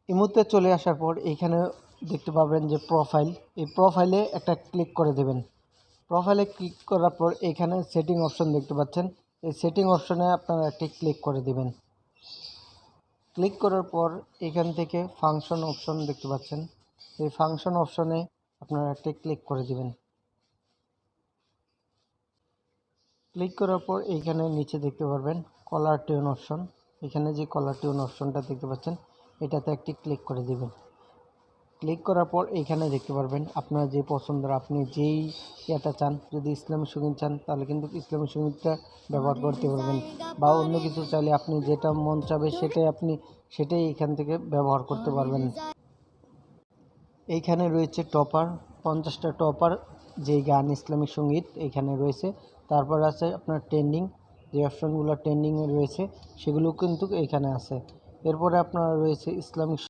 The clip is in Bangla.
ইমোতে চলে আসার পর এইখানে দেখতে পাবেন যে প্রোফাইল, এই প্রোফাইলে একটা ক্লিক করে দেবেন। প্রোফাইলে ক্লিক করার পর এখানে সেটিং অপশন দেখতে পাচ্ছেন, এই সেটিং অপশনে আপনারা একটি ক্লিক করে দিবেন। ক্লিক করার পর এখান থেকে ফাংশন অপশন দেখতে পাচ্ছেন, এই ফাংশন অপশনে আপনারা একটি ক্লিক করে দিবেন। ক্লিক করার পর এইখানে নিচে দেখতে পারবেন কলার টিউন অপশন, এখানে যে কলার টিউন অপশনটা দেখতে পাচ্ছেন এটাতে একটি ক্লিক করে দিবেন। ক্লিক করার পর এইখানে দেখতে পারবেন আপনার যে পছন্দের আপনি যেই ইয়েটা চান, যদি ইসলামী সঙ্গীত চান তাহলে কিন্তু ইসলামী সঙ্গীতটা ব্যবহার করতে পারবেন, বা অন্য কিছু চাইলে আপনি যেটা মন চাবে সেটাই এখান থেকে ব্যবহার করতে পারবেন। এইখানে রয়েছে টপার, 50টা টপার যেই গান ইসলামিক সঙ্গীত এখানে রয়েছে। তারপর আছে আপনার ট্রেন্ডিং, যে অপশনগুলো ট্রেন্ডিংয়ে রয়েছে সেগুলো কিন্তু এখানে আছে। এরপরে আপনার রয়েছে ইসলামিক